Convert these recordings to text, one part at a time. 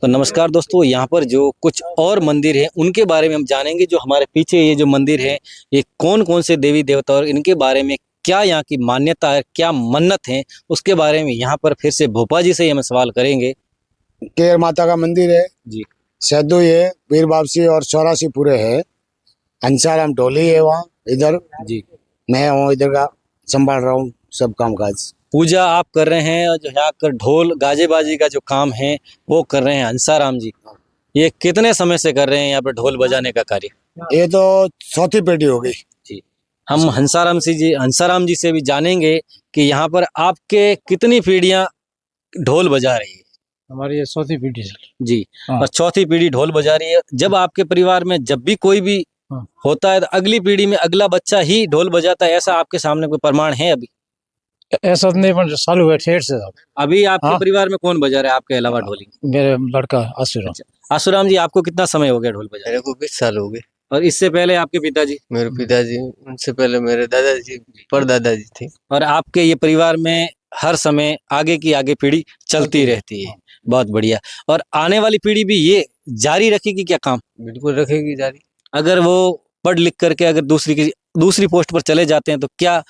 तो नमस्कार दोस्तों, यहाँ पर जो कुछ और मंदिर हैं उनके बारे में हम जानेंगे। जो हमारे पीछे ये जो मंदिर है, ये कौन कौन से देवी देवता और इनके बारे में क्या यहाँ की मान्यता है, क्या मन्नत है, उसके बारे में यहाँ पर फिर से भोपा जी से ही हम सवाल करेंगे। केर माता का मंदिर है जी सैदू है, पीर बाबसी और 84 पूरे है। अंसाराम ढोली है वहाँ इधर। जी, मैं हूँ इधर का, संभाल रहा हूँ सब काम काज। पूजा आप कर रहे हैं और जो यहाँ कर ढोल गाजेबाजी का जो काम है वो कर रहे हैं हंसाराम जी। ये कितने समय से कर रहे हैं यहाँ पर ढोल बजाने का कार्य? ये तो चौथी पेटी हो गई। जी, हम हंसाराम जी से भी जानेंगे कि यहाँ पर आपके कितनी पीढ़ियां ढोल बजा रही है। हमारी ये चौथी पीढ़ी है। जी, हाँ। और चौथी पीढ़ी ढोल बजा रही है। जब आपके परिवार में जब भी कोई भी हाँ। होता है तो अगली पीढ़ी में अगला बच्चा ही ढोल बजाता है, ऐसा आपके सामने कोई प्रमाण है अभी? ऐसा तो नहीं, पर चालू हुआ ठेठ से। अभी आपके हाँ। परिवार में कौन बजा रहा है आपके अलावा ढोली? मेरे लड़का आशीर्वाद। अच्छा, आसुराम जी, आपको कितना समय हो गया ढोल बजाने? मेरे को 20 साल हो गए। और इससे पहले आपके पिताजी? मेरे पिताजी, उनसे पहले मेरे दादाजी, परदादाजी थे। और आपके ये परिवार में हर समय आगे की आगे पीढ़ी चलती रहती है। बहुत बढ़िया। और आने वाली पीढ़ी भी ये जारी रखेगी क्या काम? बिल्कुल रखेगी जारी। अगर वो पढ़ लिख करके अगर दूसरी पोस्ट पर चले जाते हैं तो क्या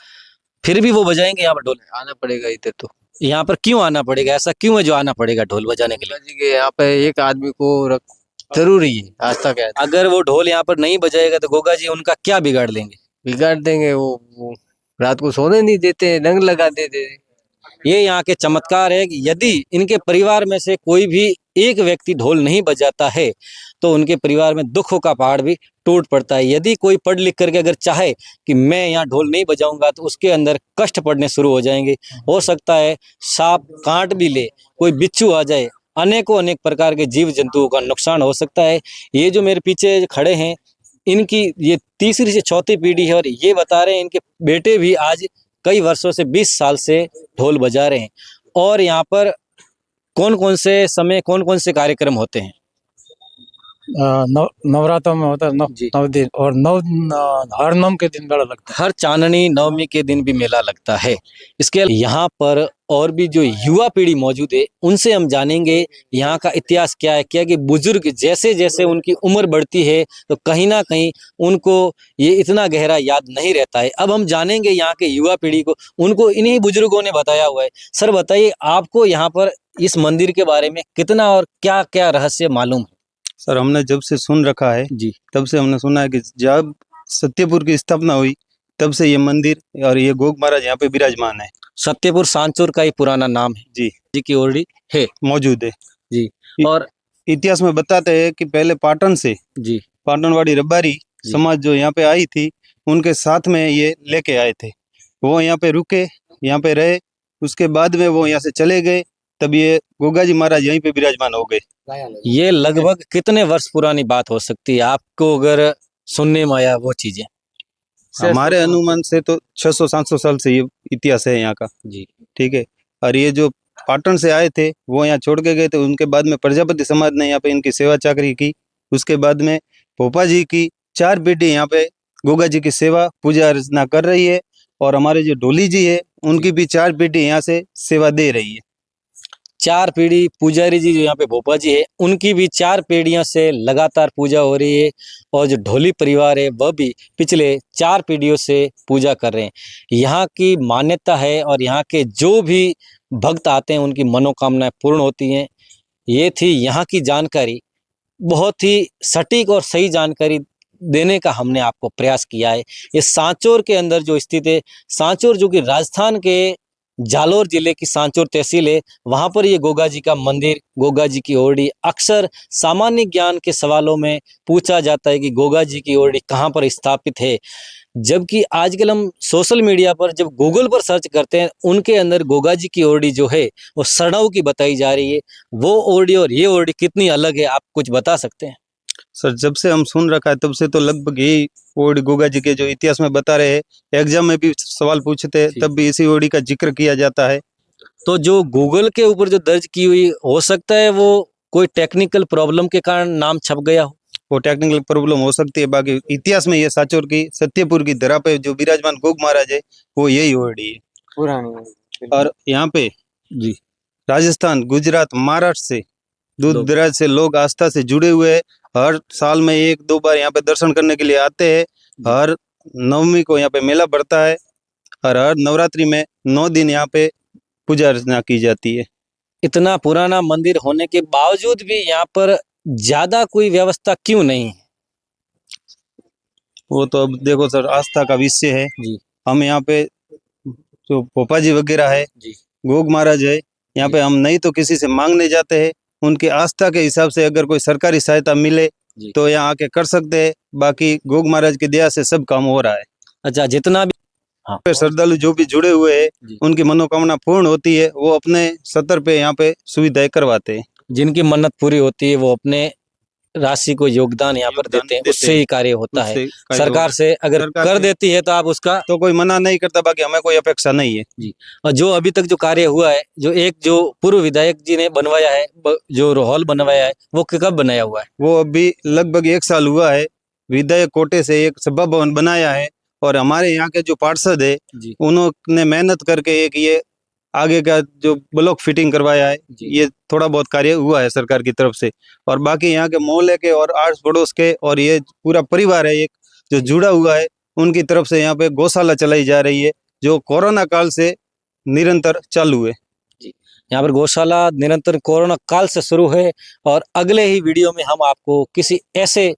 फिर भी वो बजाएंगे यहाँ पर ढोल? आना पड़ेगा इधर तो। यहाँ पर क्यों आना पड़ेगा? ऐसा क्यों है जो आना पड़ेगा ढोल बजाने के लिए? जी के यहाँ पे एक आदमी को जरूरी है, आस्था क्या है। अगर वो ढोल यहाँ पर नहीं बजाएगा तो गोगा जी उनका क्या बिगाड़ लेंगे? बिगाड़ देंगे वो रात को सोने नहीं देते, रंग लगा देते। ये यहाँ के चमत्कार है कि यदि इनके परिवार में से कोई भी एक व्यक्ति ढोल नहीं बजाता है तो उनके परिवार में दुखों का पहाड़ भी टूट पड़ता है। यदि कोई पढ़ लिख करके अगर चाहे कि मैं यहाँ ढोल नहीं बजाऊंगा तो उसके अंदर कष्ट पड़ने शुरू हो जाएंगे। हो सकता है सांप काट भी ले, कोई बिच्छू आ जाए, अनेकों अनेक प्रकार के जीव जंतुओं का नुकसान हो सकता है। ये जो मेरे पीछे खड़े हैं, इनकी ये तीसरी से चौथी पीढ़ी है और ये बता रहे हैं इनके बेटे भी आज कई वर्षों से 20 साल से ढोल बजा रहे हैं। और यहाँ पर कौन कौन से समय कौन कौन से कार्यक्रम होते हैं? नवरात्र में होता है जी। 9 दिन, और हर नवम के दिन मेला लगता है। हर चांदनी नवमी के दिन भी मेला लगता है। इसके अलावा यहाँ पर और भी जो युवा पीढ़ी मौजूद है उनसे हम जानेंगे यहाँ का इतिहास क्या है। क्या कि बुजुर्ग जैसे जैसे उनकी उम्र बढ़ती है तो कहीं ना कहीं उनको ये इतना गहरा याद नहीं रहता है। अब हम जानेंगे यहाँ के युवा पीढ़ी को, उनको इन्हीं बुजुर्गों ने बताया हुआ है। सर बताइए, आपको यहाँ पर इस मंदिर के बारे में कितना और क्या क्या रहस्य मालूम है? सर, हमने जब से सुन रखा है जी, तब से हमने सुना है कि जब सत्यपुर की स्थापना हुई तब से ये मंदिर और ये गोग महाराज यहाँ पे विराजमान है। सत्यपुर सांचौर का ही पुराना नाम है जी जी की ओरडी है। मौजूद है जी, और इतिहास में बताते हैं कि पहले पाटन से जी पाटनवाड़ी रबारी समाज जो यहाँ पे आई थी उनके साथ में ये लेके आए थे। वो यहाँ पे रुके, यहाँ पे रहे, उसके बाद में वो यहाँ से चले गए, तब ये गोगा जी महाराज यहीं पे विराजमान हो गए। ये लगभग कितने वर्ष पुरानी बात हो सकती है आपको अगर सुनने में आया वो चीजें? हमारे अनुमान से तो 600-700 साल से ये इतिहास है यहाँ का। जी, ठीक है। और ये जो पाटन से आए थे वो यहाँ छोड़ के गए थे, उनके बाद में प्रजापति समाज ने यहाँ पे इनकी सेवा चाकरी की। उसके बाद में भोपा जी की 4 पीढ़ी यहाँ पे गोगा जी की सेवा पूजा अर्चना कर रही है। और हमारे जो ढोली जी है उनकी भी 4 पीढ़ी यहाँ से सेवा दे रही है। 4 पीढ़ी पुजारी जी जो यहाँ पे भोपा जी है उनकी भी 4 पीढ़ियों से लगातार पूजा हो रही है। और जो ढोली परिवार है वह भी पिछले 4 पीढ़ियों से पूजा कर रहे हैं। यहाँ की मान्यता है और यहाँ के जो भी भक्त आते हैं उनकी मनोकामनाएं पूर्ण होती हैं। ये थी यहाँ की जानकारी। बहुत ही सटीक और सही जानकारी देने का हमने आपको प्रयास किया है। ये सांचौर के अंदर जो स्थित है, सांचौर जो कि राजस्थान के जालोर जिले की सांचौर तहसील है, वहां पर ये गोगा जी का मंदिर, गोगा जी की ओरडी अक्सर सामान्य ज्ञान के सवालों में पूछा जाता है कि गोगा जी की ओरडी कहाँ पर स्थापित है। जबकि आजकल हम सोशल मीडिया पर जब गूगल पर सर्च करते हैं उनके अंदर गोगा जी की ओरडी जो है वो सड़ाऊ की बताई जा रही है। वो ओरडी और ये ओरडी कितनी अलग है, आप कुछ बता सकते हैं? सर, जब से हम सुन रखा है तब से तो लगभग यही ओडी गोगा जी के जो इतिहास में बता रहे हैं, एग्जाम में भी सवाल पूछते हैं तब भी इसी ओडी का जिक्र किया जाता है। तो जो गूगल के ऊपर जो दर्ज की हुई, हो सकता है वो कोई टेक्निकल प्रॉब्लम के कारण नाम छप गया हो। वो टेक्निकल प्रॉब्लम हो सकती है, बाकी इतिहास में ये सांचौर की सत्यपुर की धरा पे जो विराजमान गोग महाराज है वो यही ओडी है पुरानी। और यहाँ पे जी, राजस्थान, गुजरात, महाराष्ट्र से दूर लोग- दराज से लोग आस्था से जुड़े हुए हैं। हर साल में 1-2 बार यहाँ पे दर्शन करने के लिए आते हैं। हर नवमी को यहाँ पे मेला पड़ता है और हर नवरात्रि में 9 दिन यहाँ पे पूजा अर्चना की जाती है। इतना पुराना मंदिर होने के बावजूद भी यहाँ पर ज्यादा कोई व्यवस्था क्यों नहीं है? वो तो अब देखो सर, आस्था का विषय है। जी हम यहाँ पे जो पोपा जी वगैरह है, जी गोग महाराज है, यहाँ पे हम नहीं तो किसी से मांगने जाते हैं। उनके आस्था के हिसाब से अगर कोई सरकारी सहायता मिले जी। तो यहाँ आके कर सकते हैं। बाकी गोग महाराज की दया से सब काम हो रहा है। अच्छा, जितना भी हाँ पे श्रद्धालु जो भी जुड़े हुए हैं, जी। उनकी मनोकामना पूर्ण होती है, वो अपने स्तर पे यहाँ पे सुविधाएं करवाते हैं। जिनकी मन्नत पूरी होती है वो अपने राशि को योगदान यहाँ पर योगदान देते हैं, देते उससे हैं। ही कार्य होता है। उससे कार्य सरकार होगा। से अगर सरकार कर से- देती है तो आप उसका तो कोई मना नहीं करता, बाकी हमें कोई अपेक्षा नहीं है। जी। और जो अभी तक जो कार्य हुआ है, जो पूर्व विधायक जी ने बनवाया है, जो हॉल बनवाया है, वो कब बनाया हुआ है? वो अभी लगभग 1 साल हुआ है। विधायक कोटे से एक सभा भवन बनाया है और हमारे यहाँ के जो पार्षद है जी उन्होंने मेहनत करके एक ये आगे का जो ब्लॉक फिटिंग करवाया है। जी। ये थोड़ा बहुत कार्य हुआ है सरकार की तरफ से। और बाकी यहाँ के मोहल्ले के और आस पड़ोस के और ये पूरा परिवार है एक जो जुड़ा हुआ है, उनकी तरफ से यहाँ पे गौशाला चलाई जा रही है जो कोरोना काल से निरंतर चालू है। यहाँ पर गौशाला निरंतर कोरोना काल से शुरू है और अगले ही वीडियो में हम आपको किसी ऐसे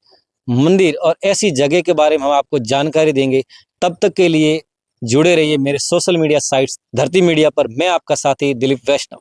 मंदिर और ऐसी जगह के बारे में हम आपको जानकारी देंगे। तब तक के लिए जुड़े रहिए मेरे सोशल मीडिया साइट्स धरती मीडिया पर। मैं आपका साथी दिलीप वैष्णव।